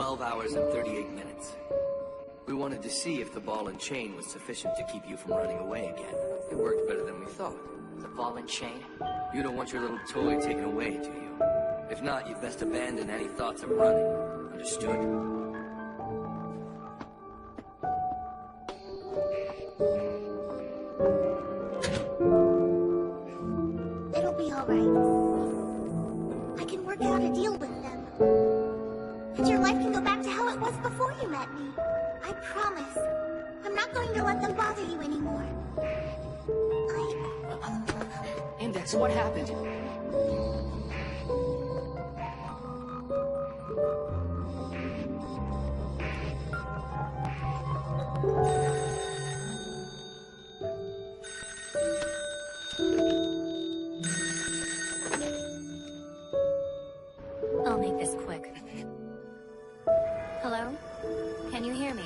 12 hours and 38 minutes. We wanted to see if the ball and chain was sufficient to keep you from running away again. It worked better than we thought. The ball and chain? You don't want your little toy taken away, do you? If not, you'd best abandon any thoughts of running. Understood? It'll be all right. I can work out a deal with them. And your life can go back to how it was before you met me. I promise. I'm not going to let them bother you anymore. Index, what happened? I'll make this quick. Hello? Can you hear me?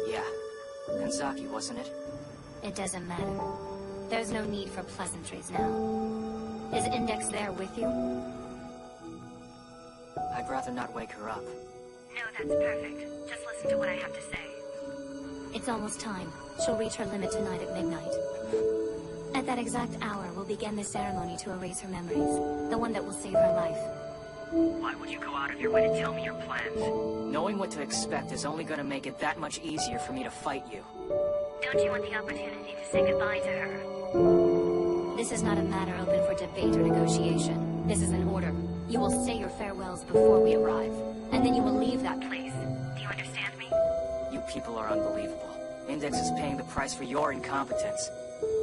Yeah. Kanzaki, wasn't it? It doesn't matter. There's no need for pleasantries now. Is Index there with you? I'd rather not wake her up. No, that's perfect. Just listen to what I have to say. It's almost time. She'll reach her limit tonight at midnight. At that exact hour, we'll begin the ceremony to erase her memories. The one that will save her life. Why would you go out of your way to tell me your plans? Knowing what to expect is only gonna make it that much easier for me to fight you. Don't you want the opportunity to say goodbye to her? This is not a matter open for debate or negotiation. This is an order. You will say your farewells before we arrive, and then you will leave that place. Do you understand me? You people are unbelievable. Index is paying the price for your incompetence.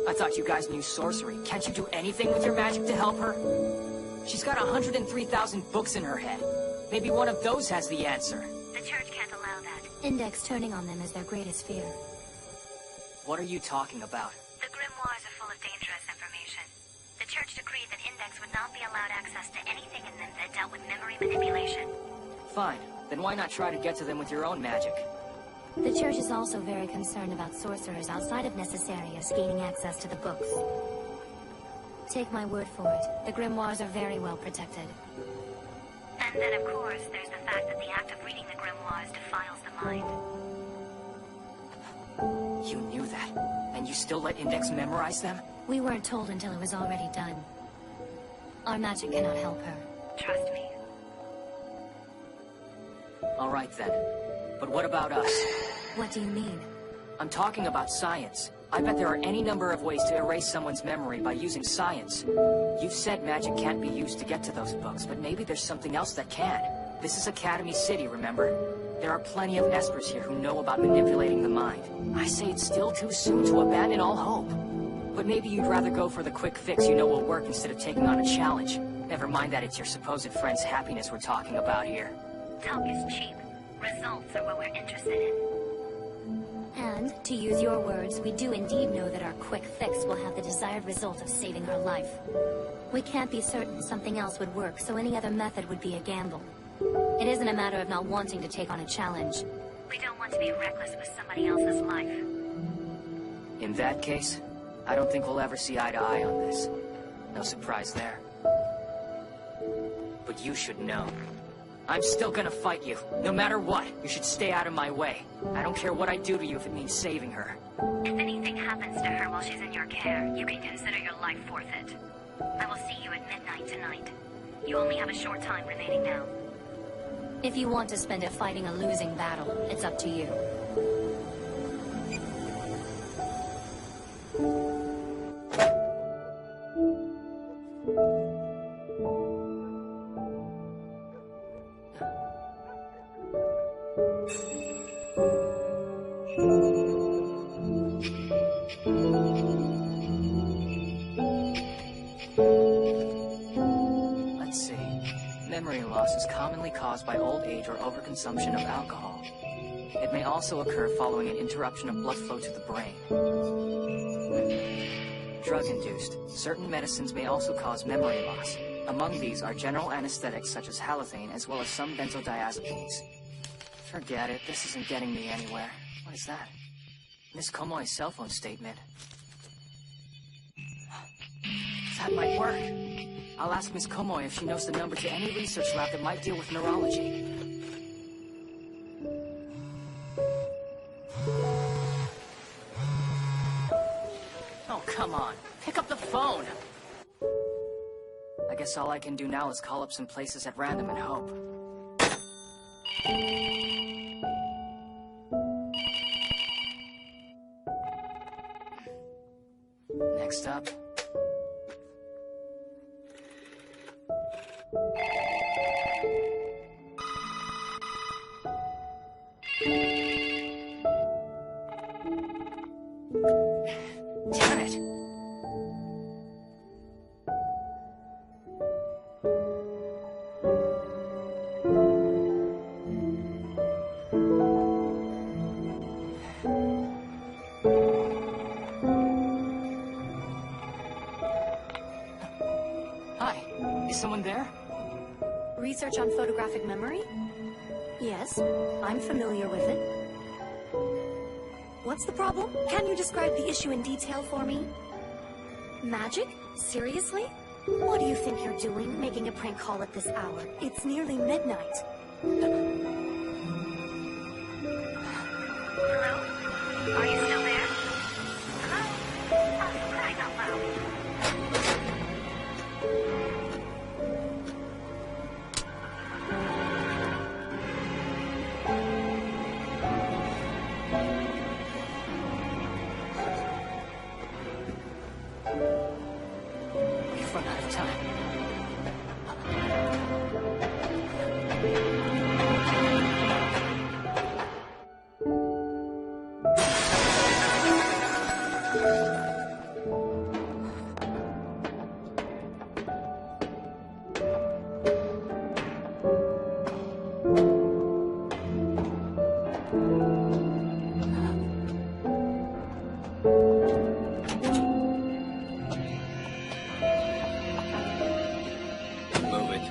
I thought you guys knew sorcery. Can't you do anything with your magic to help her? She's got 103,000 books in her head. Maybe one of those has the answer. The church can't allow that. Index turning on them is their greatest fear. What are you talking about? The grimoires are full of dangerous information. The church decreed that Index would not be allowed access to anything in them that dealt with memory manipulation. Fine. Then why not try to get to them with your own magic? The church is also very concerned about sorcerers outside of Necessarius gaining access to the books. Take my word for it, the grimoires are very well protected. And then, of course, there's the fact that the act of reading the grimoires defiles the mind. You knew that, and you still let Index memorize them? We weren't told until it was already done. Our magic cannot help her. Trust me. All right then. But what about us? What do you mean? I'm talking about science. I bet there are any number of ways to erase someone's memory by using science. You've said magic can't be used to get to those books, but maybe there's something else that can. This is Academy City, remember? There are plenty of Espers here who know about manipulating the mind. I say it's still too soon to abandon all hope. But maybe you'd rather go for the quick fix you know will work instead of taking on a challenge. Never mind that it's your supposed friend's happiness we're talking about here. Talk is cheap. Results are what we're interested in. And, to use your words, we do indeed know that our quick fix will have the desired result of saving her life. We can't be certain something else would work, so any other method would be a gamble. It isn't a matter of not wanting to take on a challenge. We don't want to be reckless with somebody else's life. In that case, I don't think we'll ever see eye to eye on this. No surprise there. But you should know. I'm still gonna fight you, no matter what. You should stay out of my way. I don't care what I do to you if it means saving her. If anything happens to her while she's in your care, you can consider your life forfeit. I will see you at midnight tonight. You only have a short time remaining now. If you want to spend it fighting a losing battle, it's up to you. Let's see. Memory loss is commonly caused by old age or overconsumption of alcohol. It may also occur following an interruption of blood flow to the brain. Drug-induced. Certain medicines may also cause memory loss. Among these are general anesthetics such as halothane as well as some benzodiazepines. Forget it, this isn't getting me anywhere. What is that? Miss Komoi's cell phone statement. That might work. I'll ask Miss Komoi if she knows the number to any research lab that might deal with neurology. come on. Pick up the phone. I guess all I can do now is call up some places at random and hope. Next up. Damn it! Hi, is someone there? Research on photographic memory? Yes, I'm familiar with it. What's the problem? Can you describe the issue in detail for me? Magic? Seriously? What do you think you're doing, making a prank call at this hour? It's nearly midnight. Hello? Are you still there? Hello? Oh, for crying out loud. We've run out of time. Move it.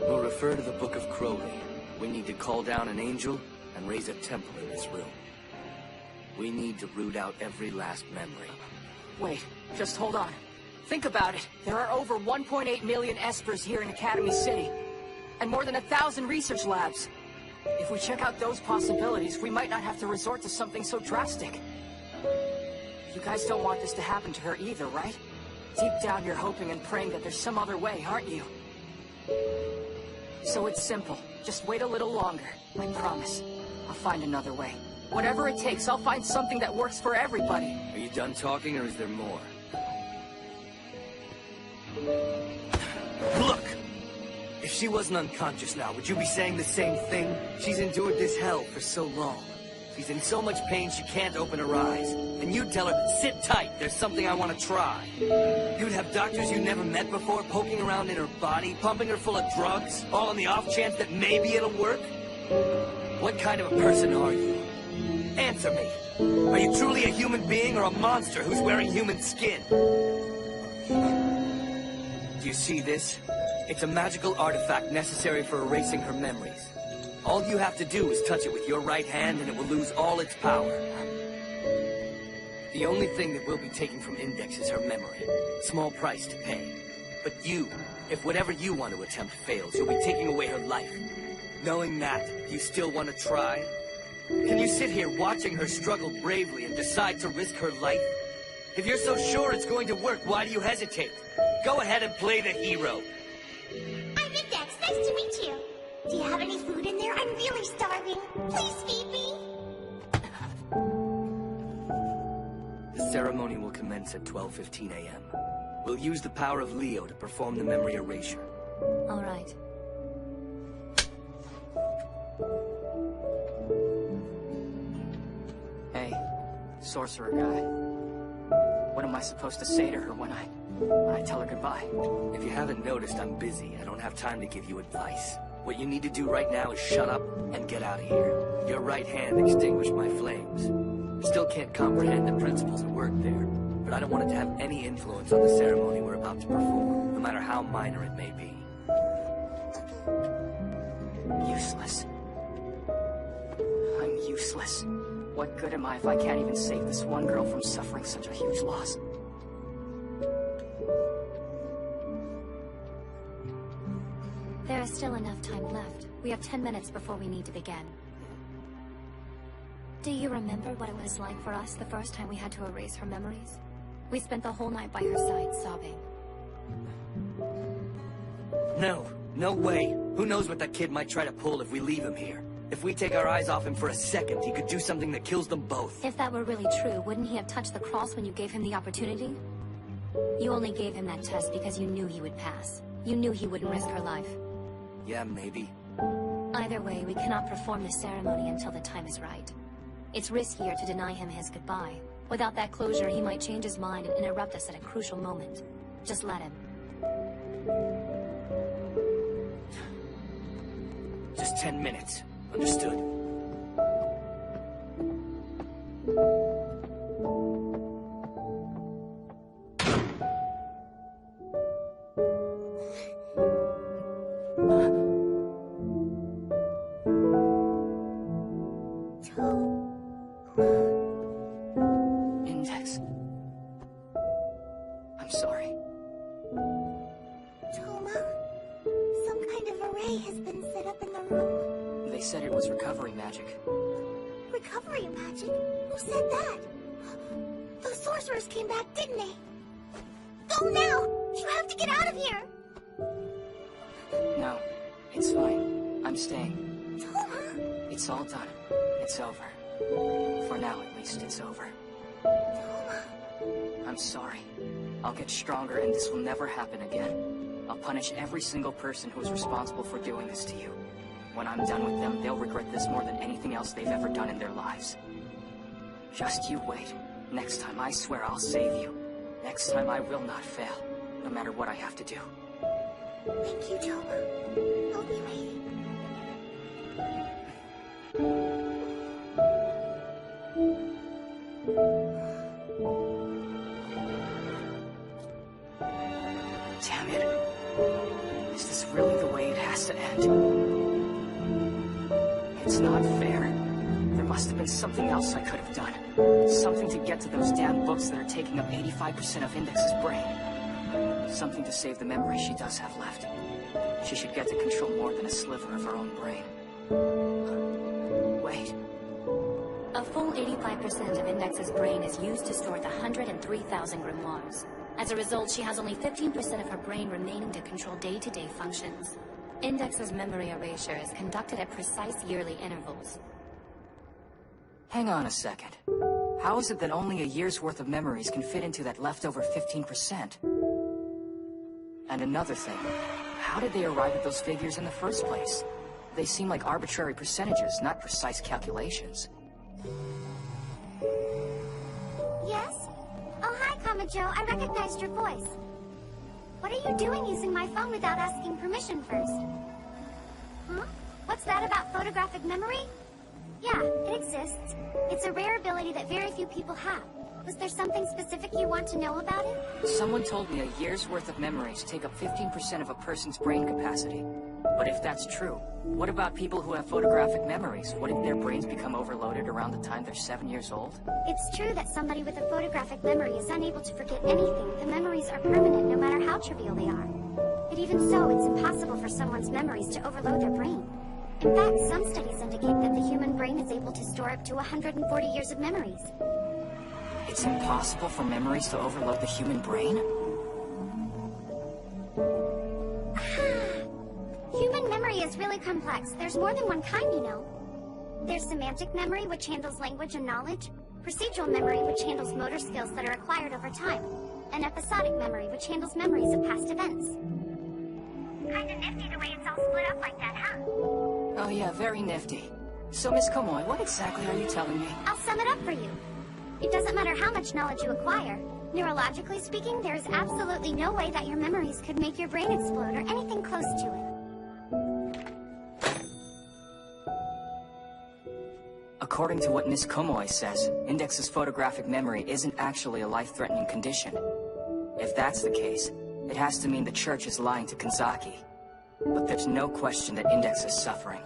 We'll refer to the Book of Crowley. We need to call down an angel and raise a temple in this room. We need to root out every last memory. Wait, just hold on. Think about it. There are over 1.8 million Espers here in Academy City, and more than 1,000 research labs. If we check out those possibilities, we might not have to resort to something so drastic. You guys don't want this to happen to her either, right? Deep down you're hoping and praying that there's some other way, aren't you? So it's simple. Just wait a little longer. I promise. I'll find another way. Whatever it takes, I'll find something that works for everybody. Are you done talking, or is there more? Look! If she wasn't unconscious now, would you be saying the same thing? She's endured this hell for so long. She's in so much pain she can't open her eyes. And you'd tell her, sit tight, there's something I want to try. You'd have doctors you never met before poking around in her body, pumping her full of drugs, all on the off chance that maybe it'll work? What kind of a person are you? Answer me. Are you truly a human being or a monster who's wearing human skin? Do you see this? It's a magical artifact necessary for erasing her memories. All you have to do is touch it with your right hand and it will lose all its power. The only thing that we'll be taking from Index is her memory. Small price to pay. But you, if whatever you want to attempt fails, you'll be taking away her life. Knowing that, you still want to try? Can you sit here watching her struggle bravely and decide to risk her life? If you're so sure it's going to work, why do you hesitate? Go ahead and play the hero. I'm Index. Nice to meet you. Do you have any food in there? I'm really starving. Please feed me. The ceremony will commence at 12:15 a.m. We'll use the power of Leo to perform the memory erasure. All right. Hey, sorcerer guy. What am I supposed to say to her when I tell her goodbye? If you haven't noticed, I'm busy. I don't have time to give you advice. What you need to do right now is shut up and get out of here. Your right hand extinguished my flames. I still can't comprehend the principles at work there, but I don't want it to have any influence on the ceremony we're about to perform, no matter how minor it may be. Useless. I'm useless. What good am I if I can't even save this one girl from suffering such a huge loss? There is still enough time left. We have 10 minutes before we need to begin. Do you remember what it was like for us the first time we had to erase her memories? We spent the whole night by her side, sobbing. No, no way. Who knows what that kid might try to pull if we leave him here? If we take our eyes off him for a second, he could do something that kills them both. If that were really true, wouldn't he have touched the cross when you gave him the opportunity? You only gave him that test because you knew he would pass. You knew he wouldn't risk her life. Yeah, maybe. Either way, we cannot perform the ceremony until the time is right. It's riskier to deny him his goodbye. Without that closure, he might change his mind and interrupt us at a crucial moment. Just let him. Just 10 minutes. Understood. Index. I'm sorry. Toma, some kind of array has been set up in the room. They said it was recovery magic. Recovery magic? Who said that? Those sorcerers came back, didn't they? Go now! You have to get out of here! No, it's fine. I'm staying. Toma! It's all done. It's over. For now, at least, it's over. Toma! I'm sorry. I'll get stronger and this will never happen again. I'll punish every single person who is responsible for doing this to you. When I'm done with them, they'll regret this more than anything else they've ever done in their lives. Just you wait. Next time, I swear I'll save you. Next time, I will not fail, no matter what I have to do. Thank you, Toma. I'll be waiting. Damn it. Is this really the way it has to end? It's not fair. There must have been something else I could have done. Something to get to those damn books that are taking up 85% of Index's brain. Something to save the memory she does have left. She should get to control more than a sliver of her own brain. Wait. A full 85% of Index's brain is used to store the 103,000 grimoires. As a result, she has only 15% of her brain remaining to control day-to-day functions. Index's memory erasure is conducted at precise yearly intervals. Hang on a second. How is it that only a year's worth of memories can fit into that leftover 15%? And another thing, how did they arrive at those figures in the first place? They seem like arbitrary percentages, not precise calculations. Yes? Oh, hi, Kamajo. I recognized your voice. What are you doing using my phone without asking permission first? Huh? What's that about photographic memory? Yeah, it exists. It's a rare ability that very few people have. Was there something specific you want to know about it? Someone told me a year's worth of memories take up 15% of a person's brain capacity. But if that's true, what about people who have photographic memories? Wouldn't their brains become overloaded around the time they're 7 years old? It's true that somebody with a photographic memory is unable to forget anything. The memories are permanent no matter how trivial they are. But even so, it's impossible for someone's memories to overload their brain. In fact, some studies indicate that the human brain is able to store up to 140 years of memories. It's impossible for memories to overload the human brain? Human memory is really complex. There's more than one kind, you know. There's semantic memory, which handles language and knowledge. Procedural memory, which handles motor skills that are acquired over time. And episodic memory, which handles memories of past events. Kinda nifty the way it's all split up like that, huh? Oh yeah, very nifty. So, Miss Komoy, what exactly are you telling me? I'll sum it up for you. It doesn't matter how much knowledge you acquire. Neurologically speaking, there is absolutely no way that your memories could make your brain explode or anything close to it. According to what Miss Komoy says, Index's photographic memory isn't actually a life-threatening condition. If that's the case, it has to mean the Church is lying to Kanzaki. But there's no question that Index is suffering.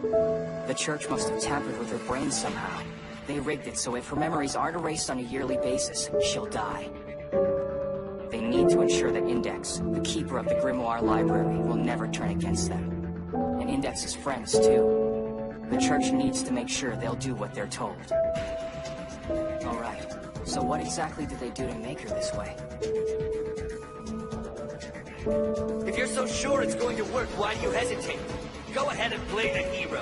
The Church must have tampered with her brain somehow. They rigged it so if her memories aren't erased on a yearly basis, she'll die. They need to ensure that Index, the keeper of the Grimoire Library, will never turn against them. And Index's friends, too. The Church needs to make sure they'll do what they're told. Alright, so what exactly did they do to make her this way? If you're so sure it's going to work, why do you hesitate? Go ahead and play the hero.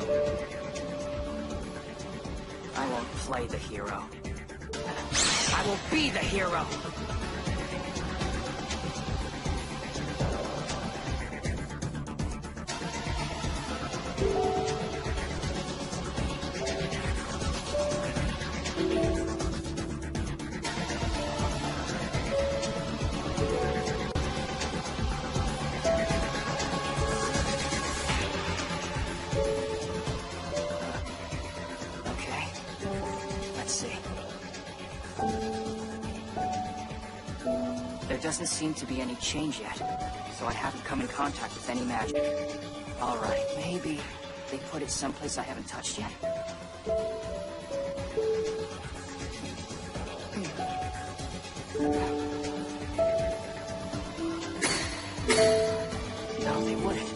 I won't play the hero. I will be the hero! There doesn't seem to be any change yet, so I haven't come in contact with any magic. Alright, maybe they put it someplace I haven't touched yet? No, they wouldn't.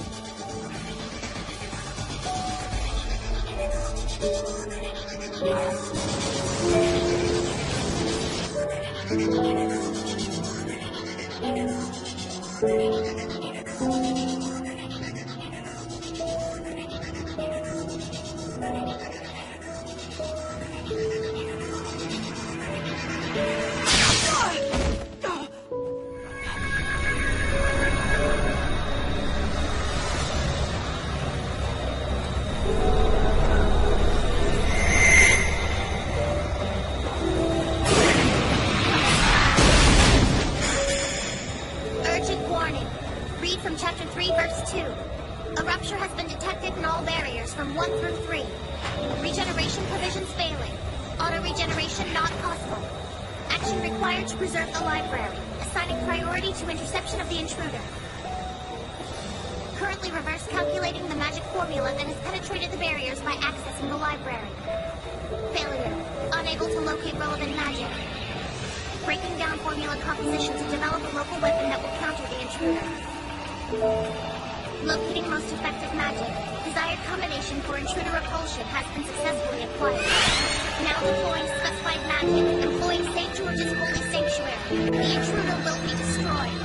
Read from Chapter 3, Verse 2. A rupture has been detected in all barriers from 1 through 3. Regeneration provisions failing. Auto-regeneration not possible. Action required to preserve the library, assigning priority to interception of the intruder. Currently reverse calculating the magic formula that has penetrated the barriers by accessing the library. Failure. Unable to locate relevant magic. Breaking down formula composition to develop a local weapon that will counter the intruder. Locating most effective magic. Desired combination for intruder repulsion has been successfully acquired. Now deploying specified magic, employing St. George's Holy Sanctuary. The intruder will be destroyed.